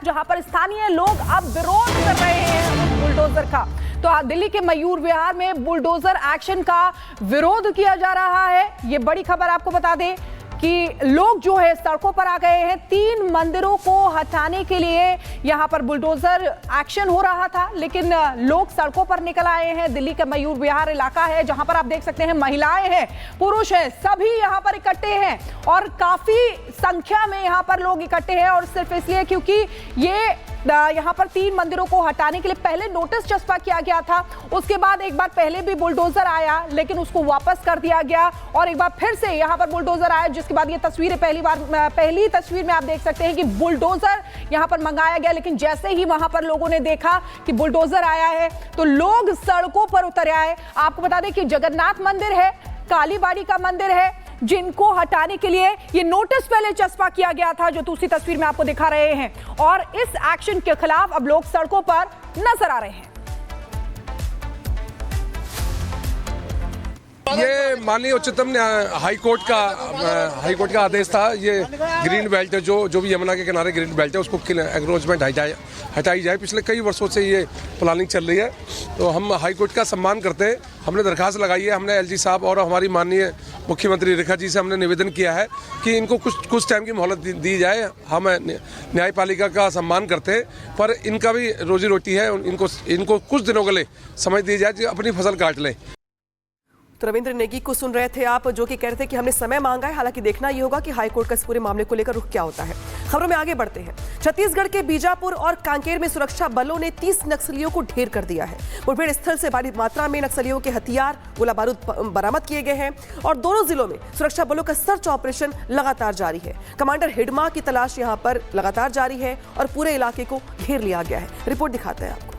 जहां पर स्थानीय लोग अब विरोध कर रहे हैं बुलडोजर का। तो दिल्ली के मयूर विहार में बुलडोजर एक्शन का विरोध किया जा रहा है। ये बड़ी खबर आपको बता दें कि लोग जो है सड़कों पर आ गए हैं। 3 मंदिरों को हटाने के लिए यहां पर बुलडोजर एक्शन हो रहा था, लेकिन लोग सड़कों पर निकल आए हैं। दिल्ली का मयूर विहार इलाका है जहां पर आप देख सकते हैं महिलाएं हैं, पुरुष हैं, सभी यहां पर इकट्ठे हैं और काफी संख्या में यहां पर लोग इकट्ठे हैं। और सिर्फ इसलिए क्योंकि ये यहां पर 3 मंदिरों को हटाने के लिए पहले नोटिस चस्पा किया गया था, उसके बाद एक बार पहले भी बुलडोजर आया लेकिन उसको वापस कर दिया गया और एक बार फिर से यहां पर बुलडोजर आया, जिसके बाद ये तस्वीरें पहली तस्वीर में आप देख सकते हैं कि बुलडोजर यहां पर मंगाया गया। लेकिन जैसे ही वहां पर लोगों ने देखा कि बुलडोजर आया है तो लोग सड़कों पर उतर आए। आपको बता दें कि जगन्नाथ मंदिर है, कालीबाड़ी का मंदिर है, जिनको हटाने के लिए ये नोटिस पहले चस्पा किया गया था, जो दूसरी तस्वीर में आपको दिखा रहे हैं। और इस एक्शन के खिलाफ अब लोग सड़कों पर नजर आ रहे हैं। ये माननीय उच्चतम हाई कोर्ट का आदेश था। ये ग्रीन बेल्ट है, जो भी यमुना के किनारे ग्रीन बेल्ट है, उसको एंक्रोचमेंट हटाई जाए। पिछले कई वर्षों से ये प्लानिंग चल रही है, तो हम हाई कोर्ट का सम्मान करते हैं। हमने दरखास्त लगाई है, हमने एलजी साहब और हमारी माननीय मुख्यमंत्री रेखा जी से हमने निवेदन किया है कि इनको कुछ टाइम की मोहलत दी जाए। हम न्यायपालिका का सम्मान करते हैं, पर इनका भी रोजी रोटी है, इनको कुछ दिनों के लिए समय दी जाए, जो अपनी फसल काट लें। तो रविंद्र नेगी को सुन रहे थे आप, जो कि कह रहे थे कि हमने समय मांगा है। हालांकि देखना यह होगा कि हाईकोर्ट का इस पूरे मामले को लेकर रुख क्या होता है। खबरों में आगे बढ़ते हैं। छत्तीसगढ़ के बीजापुर और कांकेर में सुरक्षा बलों ने 30 नक्सलियों को ढेर कर दिया है। मुठभेड़ स्थल से भारी मात्रा में नक्सलियों के हथियार, गोला बारूद बरामद किए गए हैं और दोनों जिलों में सुरक्षा बलों का सर्च ऑपरेशन लगातार जारी है। कमांडर हिडमा की तलाश यहां पर लगातार जारी है और पूरे इलाके को घेर लिया गया है। रिपोर्ट दिखाते हैं आपको।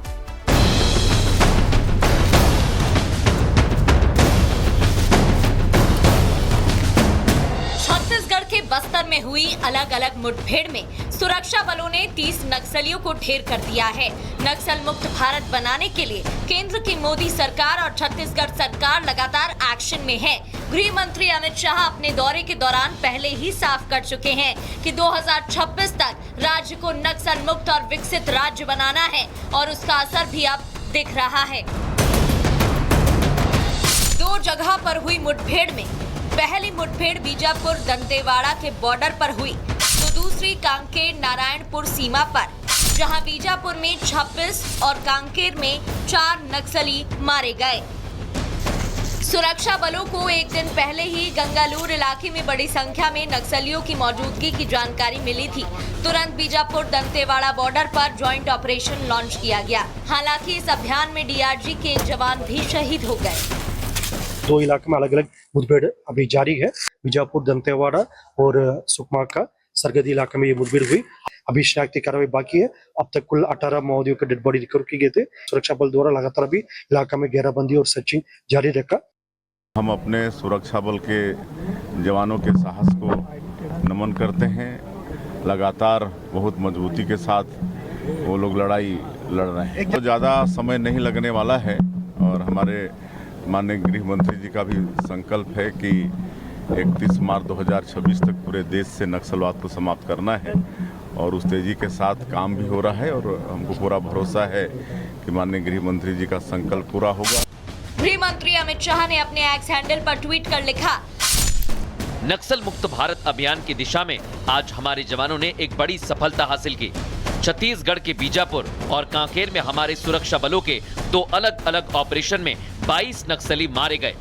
छत्तीसगढ़ के बस्तर में हुई अलग अलग मुठभेड़ में सुरक्षा बलों ने 30 नक्सलियों को ढेर कर दिया है। नक्सल मुक्त भारत बनाने के लिए केंद्र की मोदी सरकार और छत्तीसगढ़ सरकार लगातार एक्शन में है। गृह मंत्री अमित शाह अपने दौरे के दौरान पहले ही साफ कर चुके हैं कि 2026 तक राज्य को नक्सल मुक्त और विकसित राज्य बनाना है और उसका असर भी अब दिख रहा है। 2 जगह पर हुई मुठभेड़ में पहली मुठभेड़ बीजापुर दंतेवाड़ा के बॉर्डर पर हुई, तो दूसरी कांकेर नारायणपुर सीमा पर, जहां बीजापुर में 26 और कांकेर में 4 नक्सली मारे गए। सुरक्षा बलों को एक दिन पहले ही गंगालूर इलाके में बड़ी संख्या में नक्सलियों की मौजूदगी की जानकारी मिली थी। तुरंत बीजापुर दंतेवाड़ा बॉर्डर पर ज्वाइंट ऑपरेशन लॉन्च किया गया। हालांकि इस अभियान में डीआरजी के एक जवान भी शहीद हो गए। 2 इलाके में अलग अलग मुठभेड़ अभी जारी है। बीजापुर दंतेवाड़ा और सुकमा का सरगदी इलाके में ये मुठभेड़ हुई। अभी शनाख्ती कार्रवाई बाकी है। अब तक कुल 18 माओवादियों के डेड बॉडी रिकवर की गए थे। सुरक्षा बल द्वारा लगातार भी इलाका में घेराबंदी और सर्चिंग जारी रखा। हम अपने सुरक्षा बल के जवानों के साहस को नमन करते हैं। लगातार बहुत मजबूती के साथ वो लोग लड़ाई लड़ रहे हैं। तो ज़्यादा समय नहीं लगने वाला है और हमारे माननीय गृह मंत्री जी का भी संकल्प है कि 31 मार्च 2026 तक पूरे देश से नक्सलवाद को समाप्त करना है और उस तेजी के साथ काम भी हो रहा है और हमको पूरा भरोसा है कि माननीय गृह मंत्री जी का संकल्प पूरा होगा। गृह मंत्री अमित शाह ने अपने एक्स हैंडल पर ट्वीट कर लिखा, नक्सल मुक्त भारत अभियान की दिशा में आज हमारे जवानों ने एक बड़ी सफलता हासिल की। छत्तीसगढ़ के बीजापुर और कांकेर में हमारे सुरक्षा बलों के 2 अलग अलग ऑपरेशन में 22 नक्सली मारे गए।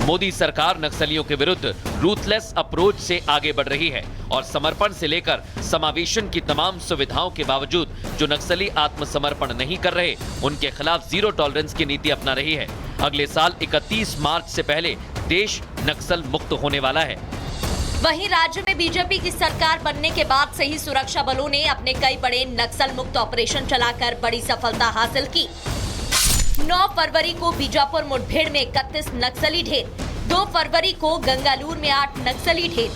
मोदी सरकार नक्सलियों के विरुद्ध रूथलेस अप्रोच से आगे बढ़ रही है और समर्पण से लेकर समावेशन की तमाम सुविधाओं के बावजूद जो नक्सली आत्मसमर्पण नहीं कर रहे, उनके खिलाफ जीरो टॉलरेंस की नीति अपना रही है। अगले साल 31 मार्च से पहले देश नक्सल मुक्त होने वाला है। वहीं राज्य में बीजेपी की सरकार बनने के बाद से ही सुरक्षा बलों ने अपने कई बड़े नक्सल मुक्त ऑपरेशन चलाकर बड़ी सफलता हासिल की। 9 फरवरी को बीजापुर मुठभेड़ में 31 नक्सली ढेर, 2 फरवरी को गंगालूर में 8 नक्सली ढेर,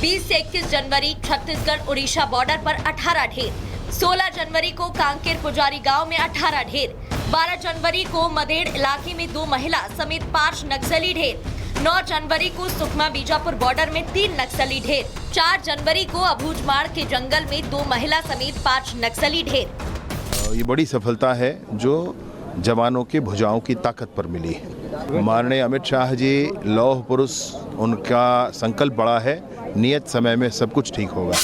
20 से 21 जनवरी छत्तीसगढ़ उड़ीसा बॉर्डर पर 18 ढेर, 16 जनवरी को कांकेर पुजारी गांव में 18 ढेर, 12 जनवरी को मदेड़ इलाके में 2 महिला समेत 5 नक्सली ढेर, 9 जनवरी को सुकमा बीजापुर बॉर्डर में 3 नक्सली ढेर। 4 जनवरी को अबूझमाड़ के जंगल में 2 महिला समेत 5 नक्सली ढेर। ये बड़ी सफलता है जो जवानों के भुजाओं की ताकत पर मिली है। माननीय अमित शाह जी लौह पुरुष, उनका संकल्प बड़ा है, नियत समय में सब कुछ ठीक होगा।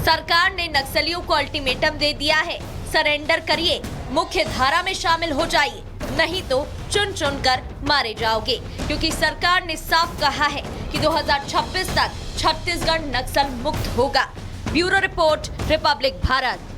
सरकार ने नक्सलियों को अल्टीमेटम दे दिया है, सरेंडर करिए, मुख्य धारा में शामिल हो जाइए, नहीं तो चुन चुन कर मारे जाओगे, क्योंकि सरकार ने साफ कहा है कि 2026 तक छत्तीसगढ़ नक्सल मुक्त होगा। Bureau report, Republic Bharat.